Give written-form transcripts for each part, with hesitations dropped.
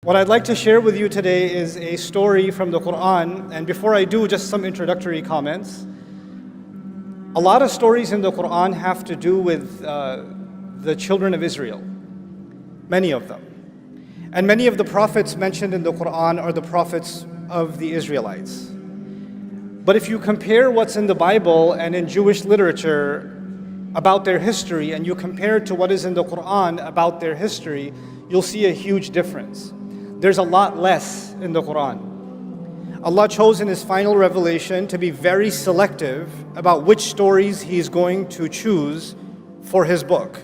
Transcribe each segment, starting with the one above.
What I'd like to share with you today is a story from the Qur'an, and before I do, just some introductory comments. A lot of stories in the Qur'an have to do with the children of Israel, many of them. And many of the prophets mentioned in the Qur'an are the prophets of the Israelites. But if you compare what's in the Bible and in Jewish literature about their history, and you compare it to what is in the Qur'an about their history, you'll see a huge difference. There's a lot less in the Qur'an. Allah chose in His final revelation to be very selective about which stories He is going to choose for His book.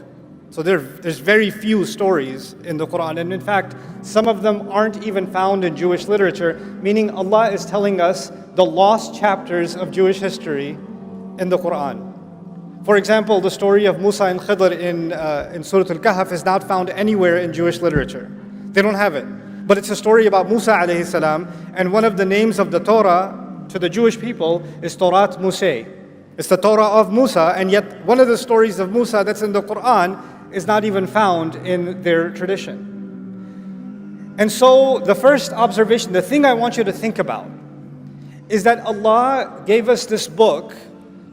So there's very few stories in the Qur'an, and in fact, some of them aren't even found in Jewish literature, meaning Allah is telling us the lost chapters of Jewish history in the Qur'an. For example, the story of Musa and Khidr in Surah Al-Kahf is not found anywhere in Jewish literature. They don't have it. But it's a story about Musa alayhi salam, and one of the names of the Torah to the Jewish people is Torah Musa. It's the Torah of Musa, and yet one of the stories of Musa that's in the Qur'an is not even found in their tradition. And so the first observation, the thing I want you to think about, is that Allah gave us this book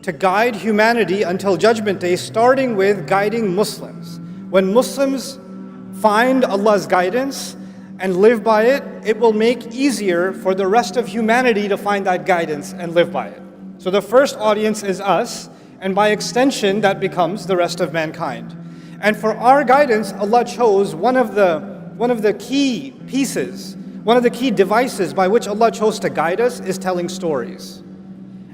to guide humanity until Judgment Day, starting with guiding Muslims. When Muslims find Allah's guidance and live by it, it will make easier for the rest of humanity to find that guidance and live by it. So the first audience is us, and by extension, that becomes the rest of mankind. And for our guidance, Allah chose one of the key pieces, one of the key devices by which Allah chose to guide us is telling stories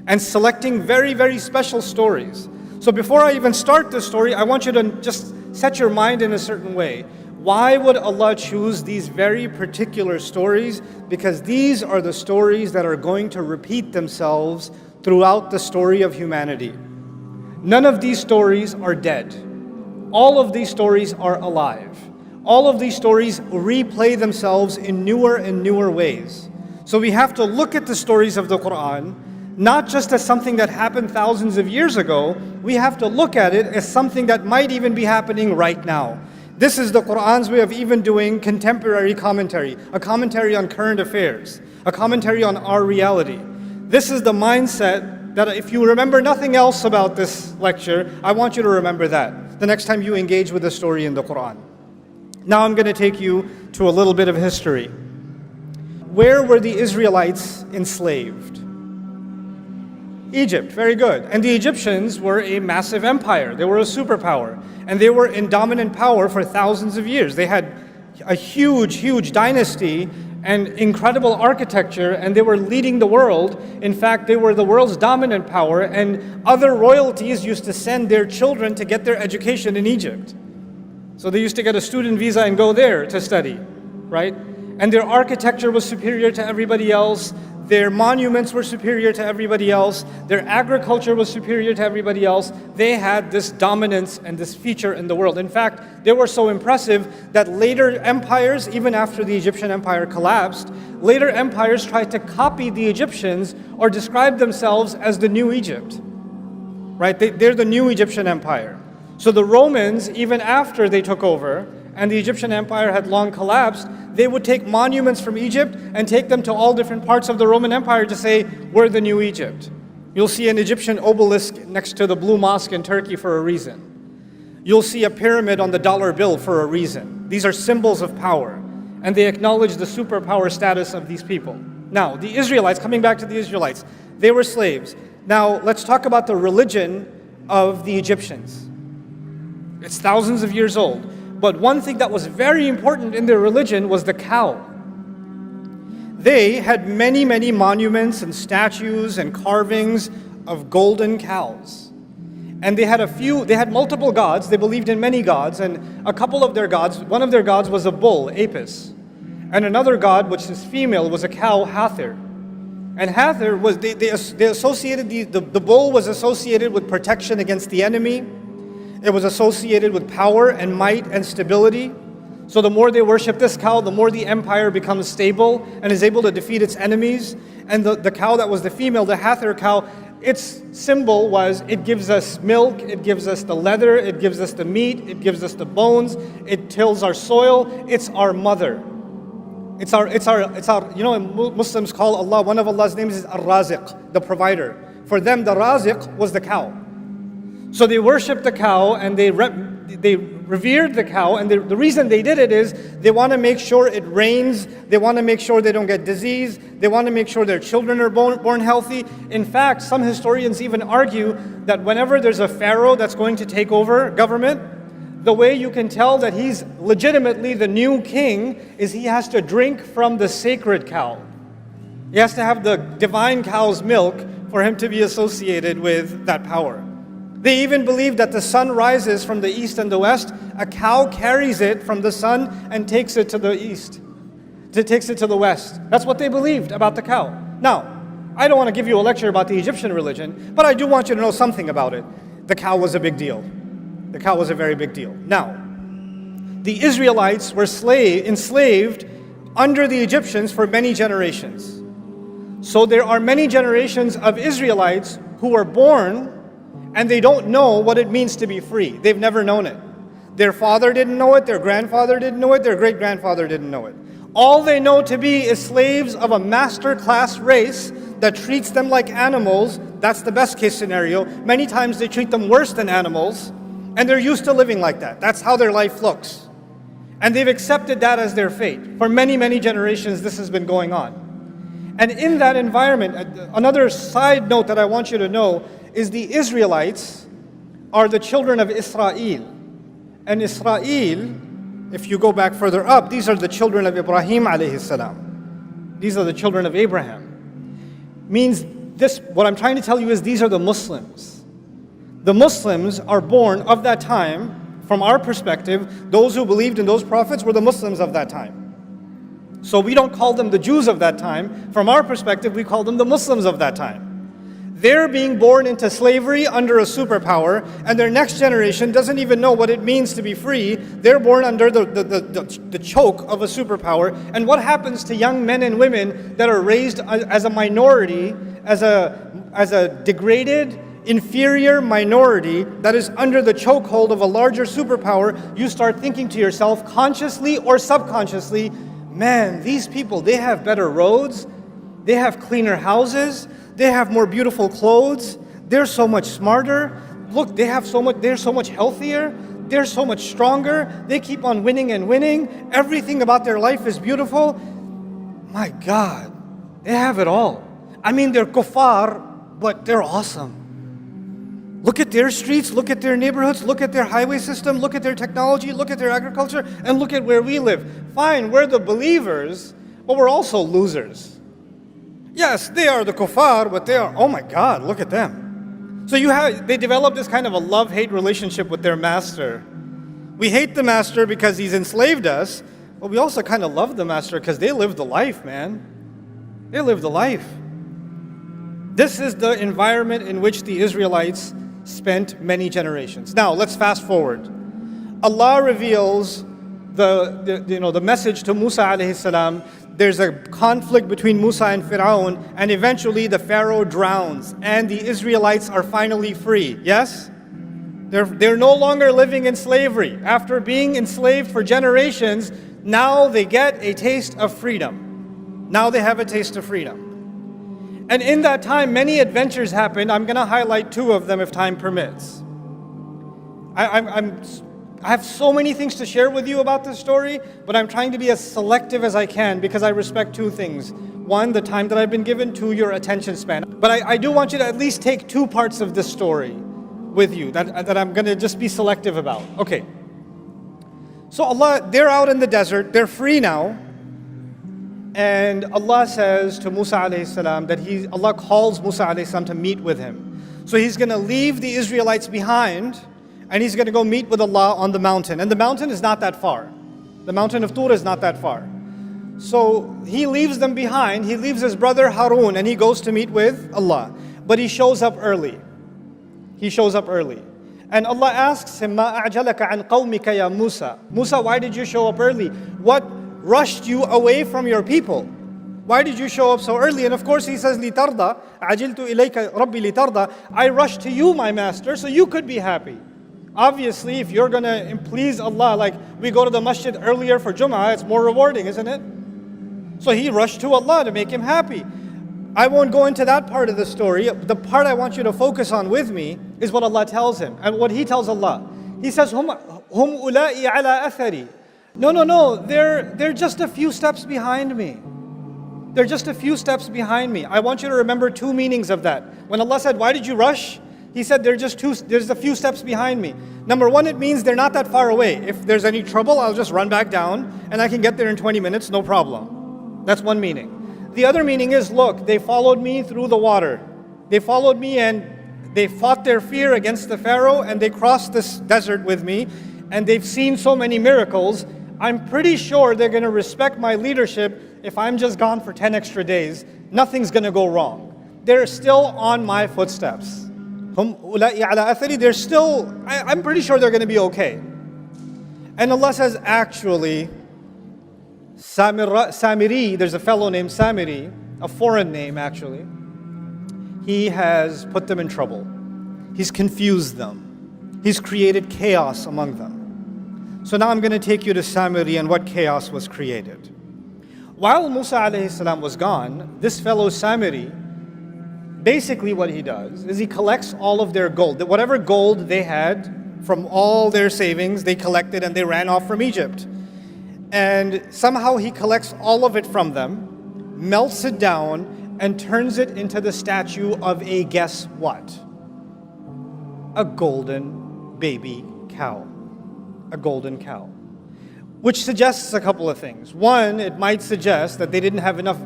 and selecting very, very special stories. So before I even start this story, I want you to just set your mind in a certain way. Why would Allah choose these very particular stories? Because these are the stories that are going to repeat themselves throughout the story of humanity. None of these stories are dead. All of these stories are alive. All of these stories replay themselves in newer and newer ways. So we have to look at the stories of the Qur'an not just as something that happened thousands of years ago, we have to look at it as something that might even be happening right now. This is the Qur'an's way of even doing contemporary commentary, a commentary on current affairs, a commentary on our reality. This is the mindset that if you remember nothing else about this lecture, I want you to remember that the next time you engage with a story in the Qur'an. Now I'm going to take you to a little bit of history. Where were the Israelites enslaved? Egypt, very good. And the Egyptians were a massive empire. They were a superpower. And they were in dominant power for thousands of years. They had a huge, huge dynasty and incredible architecture, and they were leading the world. In fact, they were the world's dominant power, and other royalties used to send their children to get their education in Egypt. So they used to get a student visa and go there to study, right? And their architecture was superior to everybody else. Their monuments were superior to everybody else. Their agriculture was superior to everybody else. They had this dominance and this feature in the world. In fact, they were so impressive that later empires, even after the Egyptian empire collapsed, later empires tried to copy the Egyptians or describe themselves as the new Egypt. Right? They're the new Egyptian empire. So the Romans, even after they took over, and the Egyptian empire had long collapsed, they would take monuments from Egypt and take them to all different parts of the Roman Empire to say, we're the new Egypt. You'll see an Egyptian obelisk next to the Blue Mosque in Turkey for a reason. You'll see a pyramid on the dollar bill for a reason. These are symbols of power, and they acknowledge the superpower status of these people. Now, the Israelites, coming back to the Israelites, they were slaves. Now, let's talk about the religion of the Egyptians. It's thousands of years old. But one thing that was very important in their religion was the cow. They had many, many monuments and statues and carvings of golden cows. And they had multiple gods. They believed in many gods, and a couple of their gods, one of their gods was a bull, Apis. And another god, which is female, was a cow, Hathor. And Hathor was, they associated, the bull was associated with protection against the enemy. It was associated with power and might and stability. So the more they worship this cow, the more the empire becomes stable and is able to defeat its enemies. And the cow that was the female, the Hathor cow, its symbol was it gives us milk, it gives us the leather, it gives us the meat, it gives us the bones, it tills our soil, it's our mother. You know, Muslims call Allah, one of Allah's names is Ar-Raziq, the provider. For them, the Raziq was the cow. So they worshipped the cow and they revered the cow, and the reason they did it is they want to make sure it rains, they want to make sure they don't get disease, they want to make sure their children are born healthy. In fact, some historians even argue that whenever there's a pharaoh that's going to take over government, the way you can tell that he's legitimately the new king is he has to drink from the sacred cow. He has to have the divine cow's milk for him to be associated with that power. They even believe that the sun rises from the east and the west. A cow carries it from the sun and takes it to the east. It takes it to the west. That's what they believed about the cow. Now, I don't want to give you a lecture about the Egyptian religion, but I do want you to know something about it. The cow was a big deal. The cow was a very big deal. Now, the Israelites were enslaved under the Egyptians for many generations. So there are many generations of Israelites who were born and they don't know what it means to be free. They've never known it. Their father didn't know it, their grandfather didn't know it, their great-grandfather didn't know it. All they know to be is slaves of a master class race that treats them like animals. That's the best case scenario. Many times they treat them worse than animals, and they're used to living like that. That's how their life looks. And they've accepted that as their fate. For many, many generations, this has been going on. And in that environment, another side note that I want you to know is the Israelites are the children of Israel. And Israel, if you go back further up, these are the children of Ibrahim alayhi salam. These are the children of Abraham. Means this, what I'm trying to tell you is these are the Muslims. The Muslims are born of that time, from our perspective, those who believed in those prophets were the Muslims of that time. So we don't call them the Jews of that time. From our perspective, we call them the Muslims of that time. They're being born into slavery under a superpower, and their next generation doesn't even know what it means to be free. They're born under the choke of a superpower. And what happens to young men and women that are raised as a minority, as a degraded, inferior minority that is under the chokehold of a larger superpower? You start thinking to yourself, consciously or subconsciously, man, these people, they have better roads, they have cleaner houses, they have more beautiful clothes, they're so much smarter, look, they're so much healthier, they're so much stronger, they keep on winning and winning, everything about their life is beautiful. My God, they have it all. I mean, they're kuffar, but they're awesome. Look at their streets, look at their neighborhoods, look at their highway system, look at their technology, look at their agriculture, and look at where we live. Fine, we're the believers, but we're also losers. Yes, they are the kuffar, but they are, oh my God, look at them. So they develop this kind of a love-hate relationship with their master. We hate the master because he's enslaved us, but we also kind of love the master because they live the life, man. They live the life. This is the environment in which the Israelites spent many generations. Now, let's fast forward. Allah reveals the message to Musa alayhi salam. There's a conflict between Musa and Fir'aun, and eventually the Pharaoh drowns, and the Israelites are finally free. Yes? They're no longer living in slavery. After being enslaved for generations, now they get a taste of freedom. Now they have a taste of freedom. And in that time, many adventures happened. I'm going to highlight two of them if time permits. I have so many things to share with you about this story, but I'm trying to be as selective as I can because I respect two things. One, the time that I've been given. Two, your attention span. But I do want you to at least take two parts of this story with you that I'm going to just be selective about. Okay. So they're out in the desert. They're free now. And Allah says to Musa alayhi salam that Allah calls Musa alayhi salam to meet with him. So he's going to leave the Israelites behind, and he's going to go meet with Allah on the mountain. And the mountain is not that far. The mountain of Tur is not that far. So he leaves them behind. He leaves his brother Harun, and he goes to meet with Allah. But he shows up early. He shows up early. And Allah asks him, مَا أَعْجَلَكَ عَنْ قَوْمِكَ يَا Musa. Musa, why did you show up early? What rushed you away from your people? Why did you show up so early? And of course he says, لِتَرْضَى عَجِلْتُ إِلَيْكَ رَبِّي لِتَرْضَى. I rushed to you, my master, so you could be happy. Obviously, if you're going to please Allah, like we go to the masjid earlier for Jum'ah, it's more rewarding, isn't it? So he rushed to Allah to make him happy. I won't go into that part of the story. The part I want you to focus on with me is what Allah tells him. And what he tells Allah. He says, Hum ula'i ala athari. No, they're just a few steps behind me. They're just a few steps behind me. I want you to remember two meanings of that. When Allah said, why did you rush? He said, there's a few steps behind me. Number one, it means they're not that far away. If there's any trouble, I'll just run back down and I can get there in 20 minutes, no problem. That's one meaning. The other meaning is, look, they followed me through the water. They followed me and they fought their fear against the Pharaoh and they crossed this desert with me and they've seen so many miracles. I'm pretty sure they're going to respect my leadership if I'm just gone for 10 extra days. Nothing's going to go wrong. They're still on my footsteps. They're still, I'm pretty sure they're going to be okay. And Allah says, actually, Saamiri, there's a fellow named Saamiri, a foreign name actually. He has put them in trouble. He's confused them. He's created chaos among them. So now I'm going to take you to Saamiri and what chaos was created. While Musa alayhi salam was gone, this fellow Saamiri, basically what he does is he collects all of their gold. Whatever gold they had from all their savings, they collected and they ran off from Egypt. And somehow he collects all of it from them, melts it down, and turns it into the statue of a guess what? A golden baby cow. A golden cow. Which suggests a couple of things. One, it might suggest that they didn't have enough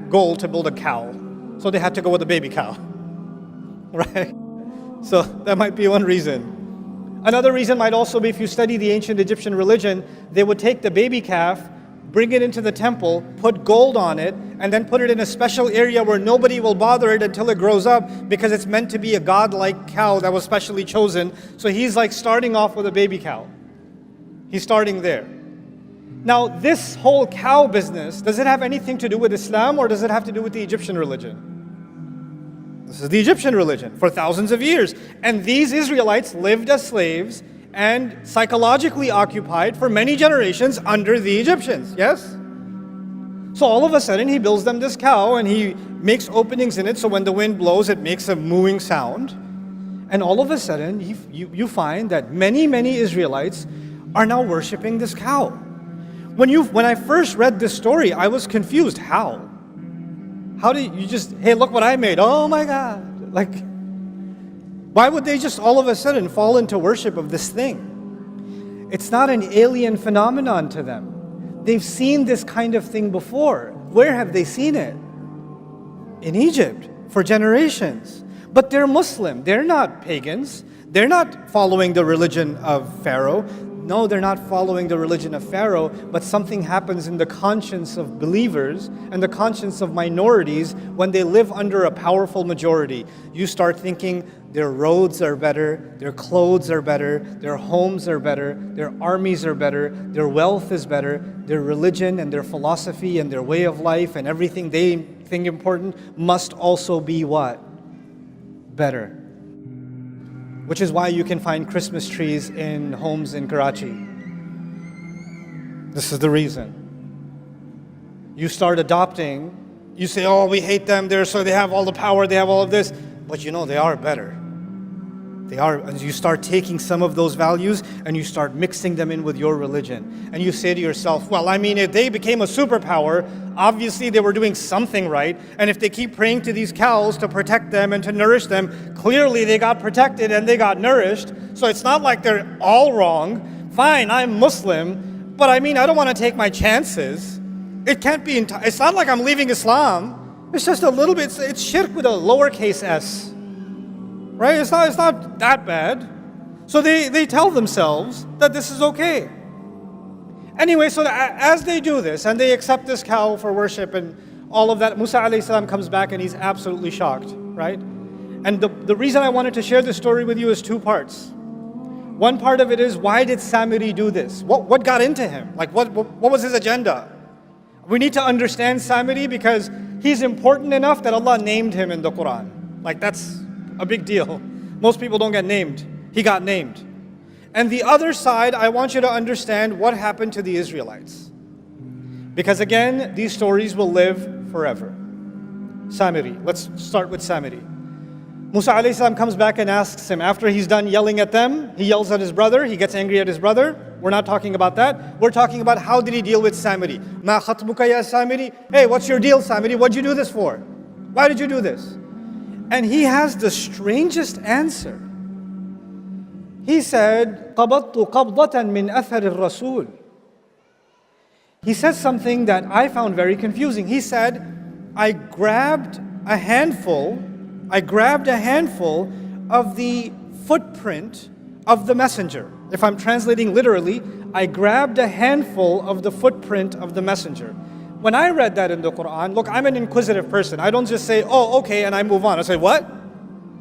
gold to build a cow, so they had to go with a baby cow. Right? So that might be one reason. Another reason might also be, if you study the ancient Egyptian religion, they would take the baby calf, bring it into the temple, put gold on it, and then put it in a special area where nobody will bother it until it grows up, because it's meant to be a godlike cow that was specially chosen. So he's like starting off with a baby cow. He's starting there. Now, this whole cow business, does it have anything to do with Islam, or does it have to do with the Egyptian religion? This is the Egyptian religion for thousands of years. And these Israelites lived as slaves and psychologically occupied for many generations under the Egyptians, yes? So all of a sudden he builds them this cow and he makes openings in it so when the wind blows it makes a mooing sound. And all of a sudden you find that many Israelites are now worshiping this cow. When I first read this story, I was confused. How? How do you just, hey, look what I made. Oh my God. Like, why would they just all of a sudden fall into worship of this thing? It's not an alien phenomenon to them. They've seen this kind of thing before. Where have they seen it? In Egypt for generations. But they're Muslim. They're not pagans. They're not following the religion of Pharaoh. No, they're not following the religion of Pharaoh, but something happens in the conscience of believers and the conscience of minorities when they live under a powerful majority. You start thinking their roads are better, their clothes are better, their homes are better, their armies are better, their wealth is better, their religion and their philosophy and their way of life and everything they think important must also be what? Better. Which is why you can find Christmas trees in homes in Karachi. This is the reason. You start adopting, you say, oh, we hate them, they have all the power, they have all of this. But you know, they are better. They are, and you start taking some of those values and you start mixing them in with your religion. And you say to yourself, well, I mean, if they became a superpower, obviously they were doing something right. And if they keep praying to these cows to protect them and to nourish them, clearly they got protected and they got nourished. So it's not like they're all wrong. Fine, I'm Muslim, but I mean, I don't want to take my chances. It can't be, it's not like I'm leaving Islam. It's just a little bit, it's shirk with a lowercase s. Right? It's not that bad. So they tell themselves that this is okay. Anyway, so as they do this and they accept this cow for worship and all of that, Musa alayhi salam comes back and he's absolutely shocked, right? And the reason I wanted to share this story with you is two parts. One part of it is, why did Saamiri do this? What got into him? Like what was his agenda? We need to understand Saamiri because he's important enough that Allah named him in the Qur'an. Like that's a big deal. Most people don't get named. He got named. And the other side, I want you to understand what happened to the Israelites. Because again, these stories will live forever. Saamiri. Let's start with Saamiri. Musa alayhi salam comes back and asks him, after he's done yelling at them, he yells at his brother, he gets angry at his brother. We're not talking about that. We're talking about how did he deal with Saamiri. Ma khatbuka ya Saamiri? Hey, what's your deal, Saamiri? What'd you do this for? Why did you do this? And he has the strangest answer. He said, قَبَضْتُ قَبْضَةً مِّنْ أَثَرِ الرَّسُولِ. He said something that I found very confusing. He said, I grabbed a handful of the footprint of the messenger. If I'm translating literally, I grabbed a handful of the footprint of the messenger. When I read that in the Qur'an, look, I'm an inquisitive person. I don't just say, oh, okay, and I move on. I say, what?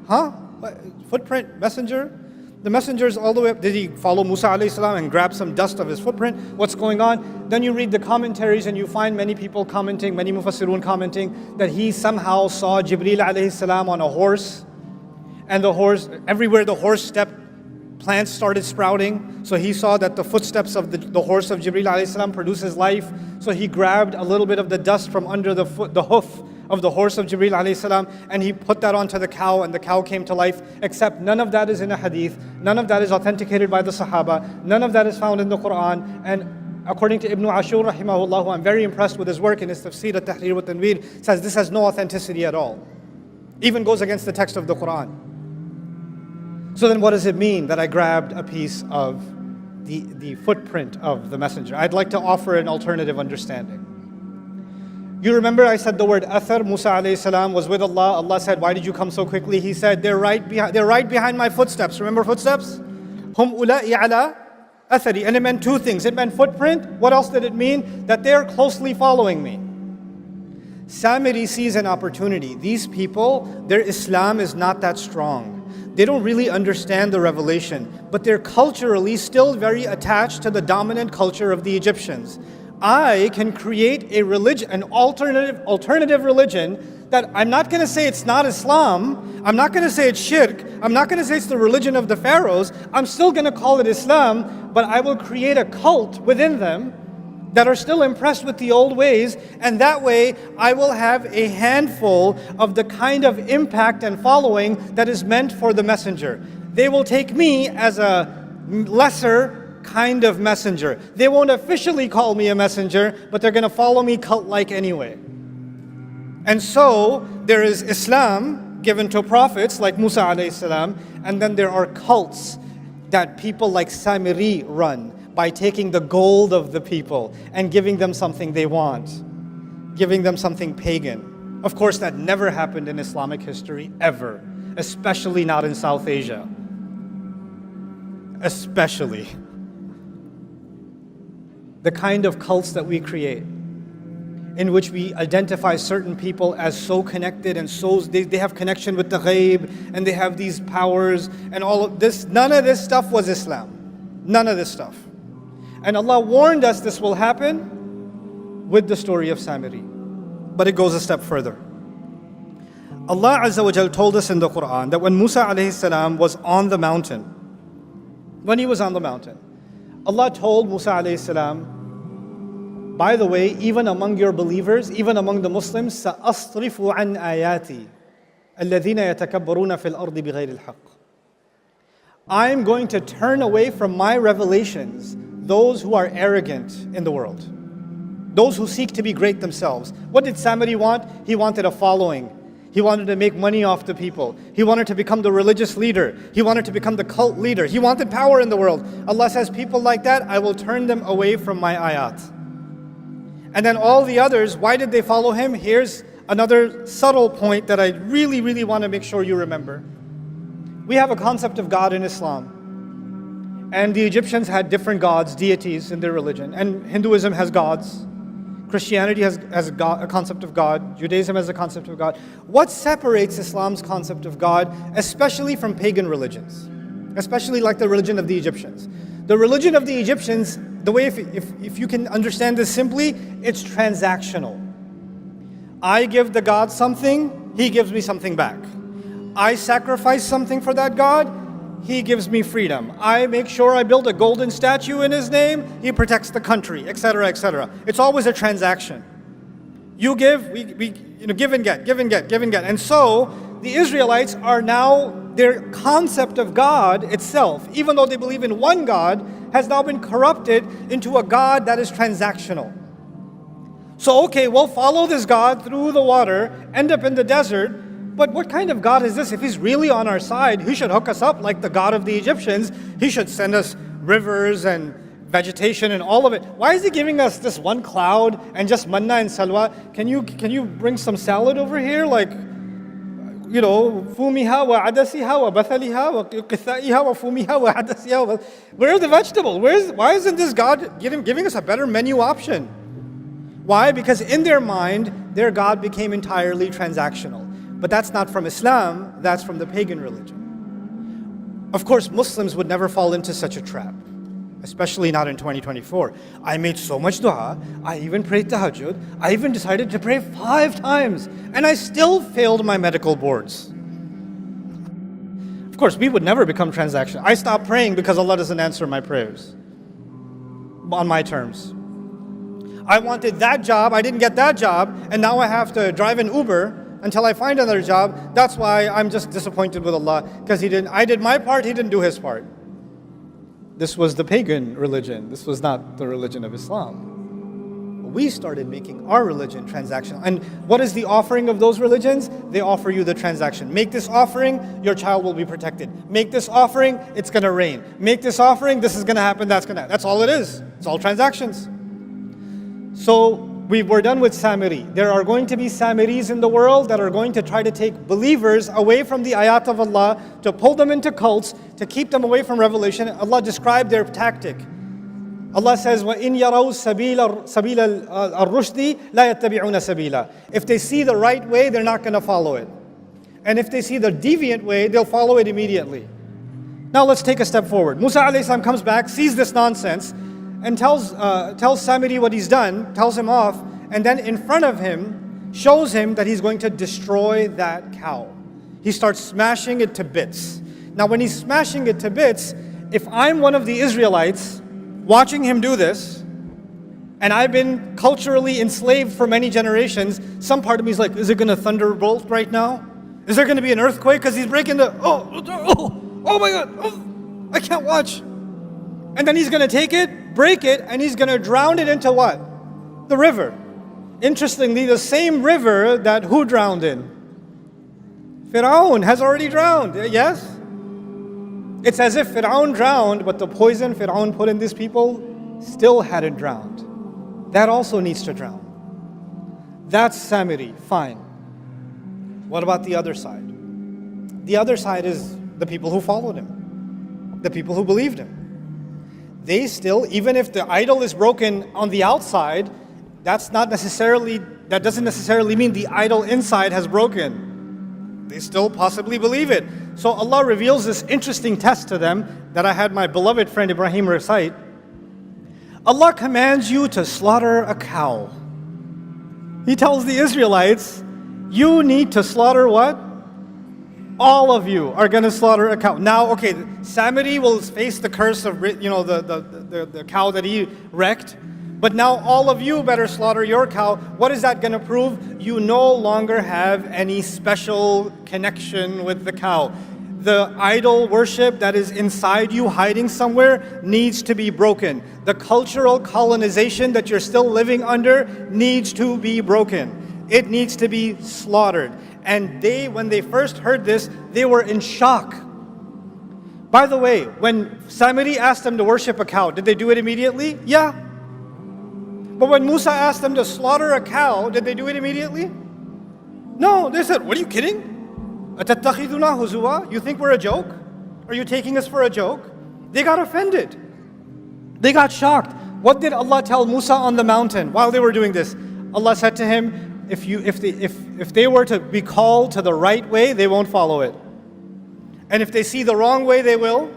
Huh? What? Footprint, messenger? The messenger's all the way up. Did he follow Musa alayhi salam and grab some dust of his footprint? What's going on? Then you read the commentaries and you find many people commenting, many mufassirun commenting, that he somehow saw Jibreel alayhi salam on a horse. And the horse, everywhere the horse stepped, plants started sprouting. So he saw that the footsteps of the horse of Jibreel alayhi salam produces life. So he grabbed a little bit of the dust from under the hoof of the horse of Jibreel alayhi salam, and he put that onto the cow, and the cow came to life. Except none of that is in a hadith, none of that is authenticated by the Sahaba, none of that is found in the Qur'an. And according to Ibn Ashur rahimahullah, who I'm very impressed with his work in his tafsir at-Tahrir wa Tanweer, says this has no authenticity at all. Even goes against the text of the Qur'an. So then what does it mean that I grabbed a piece of the footprint of the messenger? I'd like to offer an alternative understanding. You remember I said the word athar. Musa alayhi salam was with Allah. Allah said, why did you come so quickly? He said, they're right behind my footsteps. Remember footsteps? Hum ula'i ala athari. And it meant two things. It meant footprint. What else did it mean? That they're closely following me. Saamiri sees an opportunity. These people, their Islam is not that strong. They don't really understand the revelation, but they're culturally still very attached to the dominant culture of the Egyptians. I can create a religion, an alternative religion that I'm not going to say it's not Islam, I'm not going to say it's shirk, I'm not going to say it's the religion of the pharaohs, I'm still going to call it Islam, but I will create a cult within them that are still impressed with the old ways, and that way I will have a handful of the kind of impact and following that is meant for the messenger. They will take me as a lesser kind of messenger. They won't officially call me a messenger, but they're going to follow me cult-like anyway. And so there is Islam given to prophets like Musa alayhi salam, and then there are cults that people like Saamiri run by taking the gold of the people and giving them something they want, giving them something pagan. Of course, that never happened in Islamic history, ever, especially not in South Asia. Especially. The kind of cults that we create, in which we identify certain people as so connected and so they have connection with the ghaib and they have these powers and all of this. None of this stuff was Islam. None of this stuff. And Allah warned us this will happen with the story of Saamiri. But it goes a step further. Allah Azza wa Jal told us in the Qur'an that when Musa alayhi salam was on the mountain, when he was on the mountain, Allah told Musa alayhi salam, by the way, even among your believers, even among the Muslims, سَأَصْرِفُ عَنْ آيَاتِي الَّذِينَ يَتَكَبَّرُونَ فِي الْأَرْضِ بِغَيْرِ الْحَقِّ. I'm going to turn away from my revelations those who are arrogant in the world, those who seek to be great themselves. What did Saamiri want? He wanted a following. He wanted to make money off the people. He wanted to become the religious leader. He wanted to become the cult leader. He wanted power in the world. Allah says, people like that, I will turn them away from my ayat. And then all the others, why did they follow him? Here's another subtle point that I really, really want to make sure you remember. We have a concept of God in Islam. And the Egyptians had different gods, deities in their religion. And Hinduism has gods. Christianity has a concept of God. Judaism has a concept of God. What separates Islam's concept of God, especially from pagan religions? Especially like the religion of the Egyptians. The religion of the Egyptians, the way if you can understand this simply, it's transactional. I give the God something, he gives me something back. I sacrifice something for that God, He gives me freedom. I make sure I build a golden statue in his name, he protects the country, etc., etc. It's always a transaction. You give, we give and get, give and get, give and get. And so the Israelites are now, their concept of God itself, even though they believe in one God, has now been corrupted into a God that is transactional. So okay, we'll follow this God through the water, end up in the desert, but what kind of God is this? If he's really on our side, he should hook us up like the God of the Egyptians. He should send us rivers and vegetation and all of it. Why is he giving us this one cloud and just manna and salwa? Can you bring some salad over here? Like, fumiha wa adasiha wa bathaliha wa qithaiha wa fumiha wa adasiha. Where are the vegetables? Why isn't this God giving us a better menu option? Why? Because in their mind, their God became entirely transactional. But that's not from Islam, that's from the pagan religion. Of course, Muslims would never fall into such a trap, especially not in 2024. I made so much dua, I even prayed tahajjud, I even decided to pray 5 times, and I still failed my medical boards. Of course, we would never become transactional. I stopped praying because Allah doesn't answer my prayers on my terms. I wanted that job, I didn't get that job, and now I have to drive an Uber until I find another job. That's why I'm just disappointed with Allah, because I did my part, He didn't do His part. This was the pagan religion. This was not the religion of Islam. We started making our religion transactional. And what is the offering of those religions? They offer you the transaction. Make this offering, your child will be protected. Make this offering, it's going to rain. Make this offering, this is going to happen, that's all it is. It's all transactions. So we're done with Saamiri. There are going to be Saamiris in the world that are going to try to take believers away from the ayat of Allah, to pull them into cults, to keep them away from revelation. Allah described their tactic. Allah says, وَإِنْ يَرَوْا سَبِيلَ الرُّشْدِ لَا يَتَّبِعُونَ سَبِيلًا. If they see the right way, they're not going to follow it. And if they see the deviant way, they'll follow it immediately. Now let's take a step forward. Musa alayhi salam comes back, sees this nonsense, and tells Saamiri what he's done, tells him off, and then in front of him, shows him that he's going to destroy that cow. He starts smashing it to bits. Now when he's smashing it to bits, if I'm one of the Israelites watching him do this, and I've been culturally enslaved for many generations, some part of me is like, is it going to thunderbolt right now? Is there going to be an earthquake? Because he's breaking oh my God, I can't watch. And then he's going to take it, break it, and he's going to drown it into what? The river. Interestingly, the same river that who drowned in? Fir'aun has already drowned, yes? It's as if Fir'aun drowned, but the poison Fir'aun put in these people still hadn't drowned. That also needs to drown. That's Saamiri, fine. What about the other side? The other side is the people who followed him, the people who believed him. They still, even if the idol is broken on the outside, that doesn't necessarily mean the idol inside has broken. They still possibly believe it. So Allah reveals this interesting test to them that I had my beloved friend Ibrahim recite. Allah commands you to slaughter a cow. He tells the Israelites, you need to slaughter what? All of you are going to slaughter a cow. Now, okay, Saamiri will face the curse of the cow that he wrecked. But now all of you better slaughter your cow. What is that going to prove? You no longer have any special connection with the cow. The idol worship that is inside you, hiding somewhere, needs to be broken. The cultural colonization that you're still living under needs to be broken. It needs to be slaughtered. And when they first heard this, they were in shock. By the way, when Saamiri asked them to worship a cow, did they do it immediately? Yeah. But when Musa asked them to slaughter a cow, did they do it immediately? No, they said, what are you kidding? أَتَتَّخِذُنَا هُزُوًا? You think we're a joke? Are you taking us for a joke? They got offended. They got shocked. What did Allah tell Musa on the mountain while they were doing this? Allah said to him, if they were to be called to the right way, they won't follow it. And if they see the wrong way, they will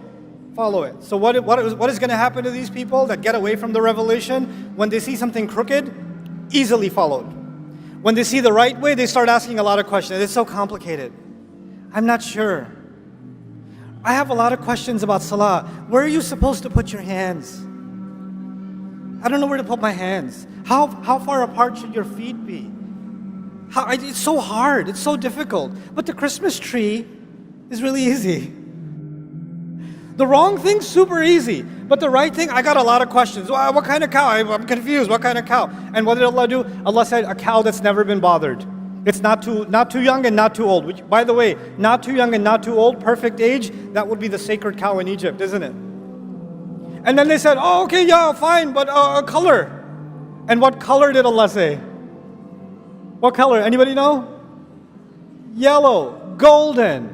follow it. So what is going to happen to these people that get away from the revelation? When they see something crooked, easily followed. When they see the right way, they start asking a lot of questions. It's so complicated. I'm not sure. I have a lot of questions about salah. Where are you supposed to put your hands? I don't know where to put my hands. How far apart should your feet be? It's so hard, it's so difficult. But the Christmas tree is really easy. The wrong thing's super easy, but the right thing, I got a lot of questions. What kind of cow? I'm confused. What kind of cow? And what did Allah do? Allah said, a cow that's never been bothered. It's not too young and not too old. Which, by the way, not too young and not too old, perfect age, that would be the sacred cow in Egypt, isn't it? And then they said, oh, okay, yeah, fine, but color. And what color did Allah say? What color? Anybody know? Yellow, golden.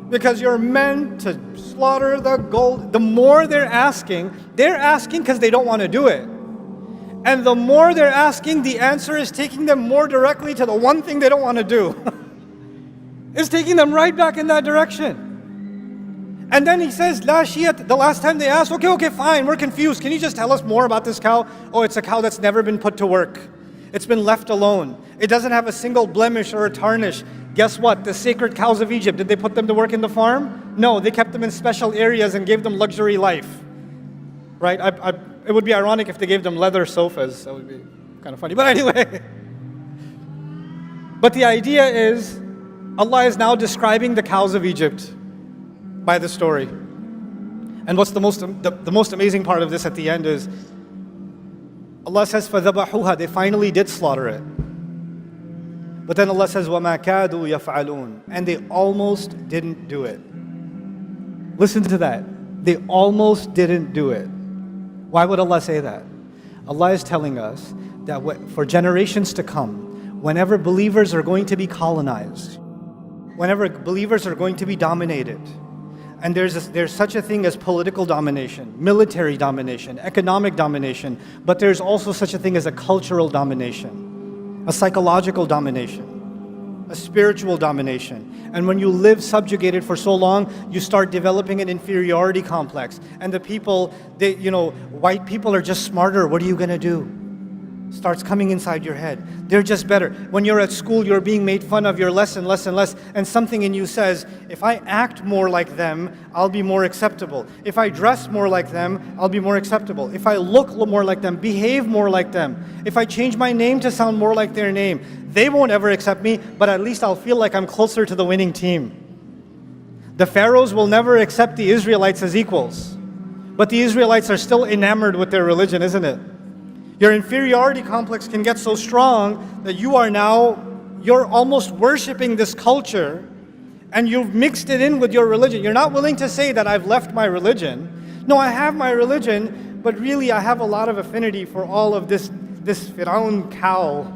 Because you're meant to slaughter the gold. The more they're asking because they don't want to do it. And the more they're asking, the answer is taking them more directly to the one thing they don't want to do. It's taking them right back in that direction. And then he says, La shiyat, the last time they asked, okay, fine, we're confused. Can you just tell us more about this cow? Oh, it's a cow that's never been put to work. It's been left alone. It doesn't have a single blemish or a tarnish. Guess what? The sacred cows of Egypt, did they put them to work in the farm? No, they kept them in special areas and gave them luxury life. Right? It would be ironic if they gave them leather sofas. That would be kind of funny. But anyway. But the idea is, Allah is now describing the cows of Egypt by the story. And what's the most amazing part of this at the end is, Allah says, فَذَبَحُوهَا, they finally did slaughter it. But then Allah says, وَمَا كَادُوا يَفْعَلُونَ, and they almost didn't do it. Listen to that. They almost didn't do it. Why would Allah say that? Allah is telling us that for generations to come, whenever believers are going to be colonized, whenever believers are going to be dominated, and there's such a thing as political domination, military domination, economic domination, but there's also such a thing as a cultural domination, a psychological domination, a spiritual domination. And when you live subjugated for so long, you start developing an inferiority complex. And the people, white people are just smarter. What are you going to do? Starts coming inside your head. They're just better. When you're at school, you're being made fun of, you're less and less and less, and something in you says, if I act more like them, I'll be more acceptable. If I dress more like them, I'll be more acceptable. If I look more like them, behave more like them, if I change my name to sound more like their name, they won't ever accept me, but at least I'll feel like I'm closer to the winning team. The pharaohs will never accept the Israelites as equals, but the Israelites are still enamored with their religion, isn't it? Your inferiority complex can get so strong that you're almost worshiping this culture and you've mixed it in with your religion. You're not willing to say that I've left my religion. No, I have my religion, but really I have a lot of affinity for all of this Firaun cow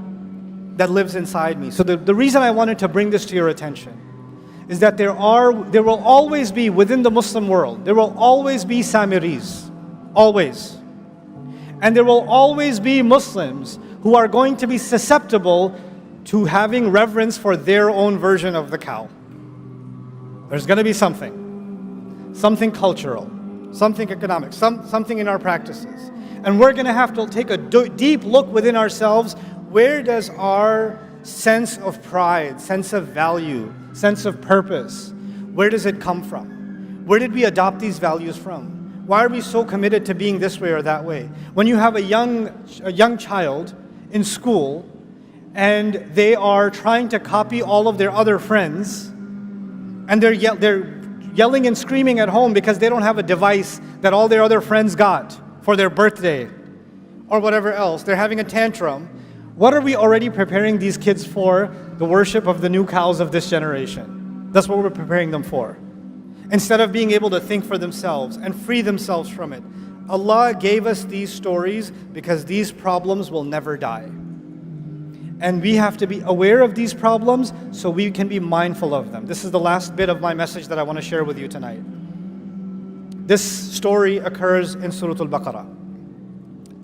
that lives inside me. So the reason I wanted to bring this to your attention is that there will always be, within the Muslim world, there will always be Saamiris. Always. And there will always be Muslims who are going to be susceptible to having reverence for their own version of the cow. There's going to be something cultural, something economic, something in our practices. And we're going to have to take a deep look within ourselves. Where does our sense of pride, sense of value, sense of purpose, where does it come from? Where did we adopt these values from? Why are we so committed to being this way or that way? When you have a young child in school and they are trying to copy all of their other friends, and they're yelling and screaming at home because they don't have a device that all their other friends got for their birthday or whatever else, they're having a tantrum. What are we already preparing these kids for? The worship of the new cows of this generation. That's what we're preparing them for. Instead of being able to think for themselves and free themselves from it. Allah gave us these stories because these problems will never die. And we have to be aware of these problems so we can be mindful of them. This is the last bit of my message that I want to share with you tonight. This story occurs in Surah Al-Baqarah,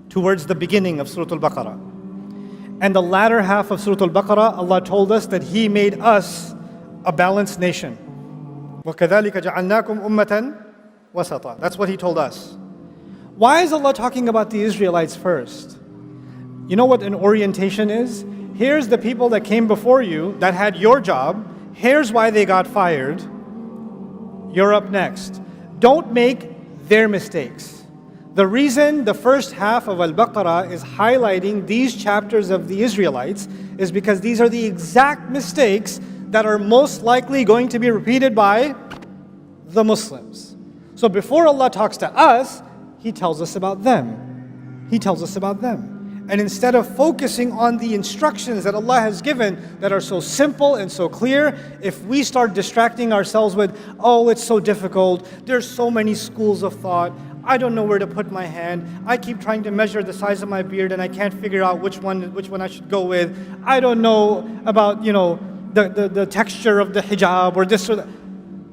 towards the beginning of Surah Al-Baqarah. And the latter half of Surah Al-Baqarah, Allah told us that He made us a balanced nation. وَكَذَلِكَ جَعَلْنَاكُمْ أُمَّةً وَسَطًا. That's what He told us. Why is Allah talking about the Israelites first? You know what an orientation is? Here's the people that came before you that had your job. Here's why they got fired. you're up next. Don't make their mistakes. The reason the first half of Al-Baqarah is highlighting these chapters of the Israelites is because these are the exact mistakes that are most likely going to be repeated by the Muslims. So before Allah talks to us, He tells us about them. He tells us about them. And instead of focusing on the instructions that Allah has given that are so simple and so clear, if we start distracting ourselves with, oh, it's so difficult, there's so many schools of thought, I don't know where to put my hand, I keep trying to measure the size of my beard and I can't figure out which one I should go with, I don't know about, the texture of the hijab or this or that.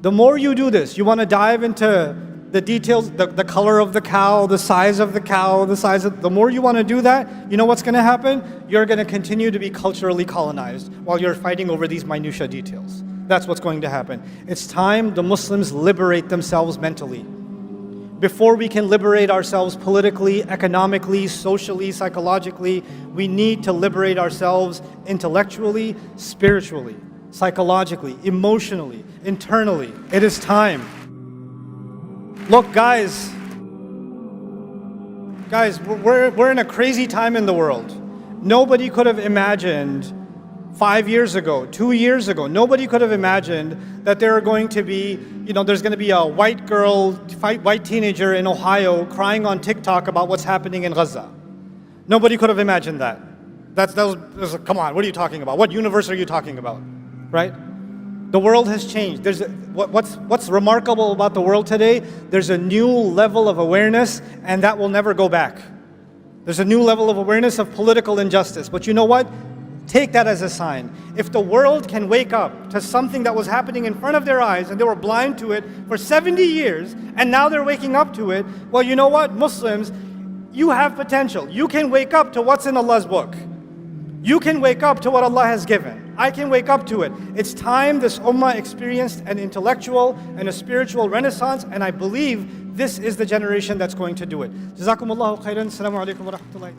The more you do this, you want to dive into the details, the color of the cow, the size of the cow, the more you want to do that, you know what's going to happen? You're going to continue to be culturally colonized while you're fighting over these minutia details. That's what's going to happen. It's time the Muslims liberate themselves mentally. Before we can liberate ourselves politically, economically, socially, psychologically, we need to liberate ourselves intellectually, spiritually, psychologically, emotionally, internally. It is time. Look, guys, we're in a crazy time in the world. Nobody could have imagined 5 years ago, 2 years ago, nobody could have imagined that there are going to be, there's going to be a white teenager in Ohio crying on TikTok about what's happening in Gaza. Nobody could have imagined that. That was come on, what are you talking about? What universe are you talking about? Right? The world has changed. What's remarkable about the world today? There's a new level of awareness, and that will never go back. There's a new level of awareness of political injustice. But you know what? Take that as a sign. If the world can wake up to something that was happening in front of their eyes and they were blind to it for 70 years, and now they're waking up to it, well, you know what, Muslims, you have potential. You can wake up to what's in Allah's book. You can wake up to what Allah has given. I can wake up to it. It's time this ummah experienced an intellectual and a spiritual renaissance, and I believe this is the generation that's going to do it. Jazakumullahu khairan. Assalamu alaikum wa rahmatullahi.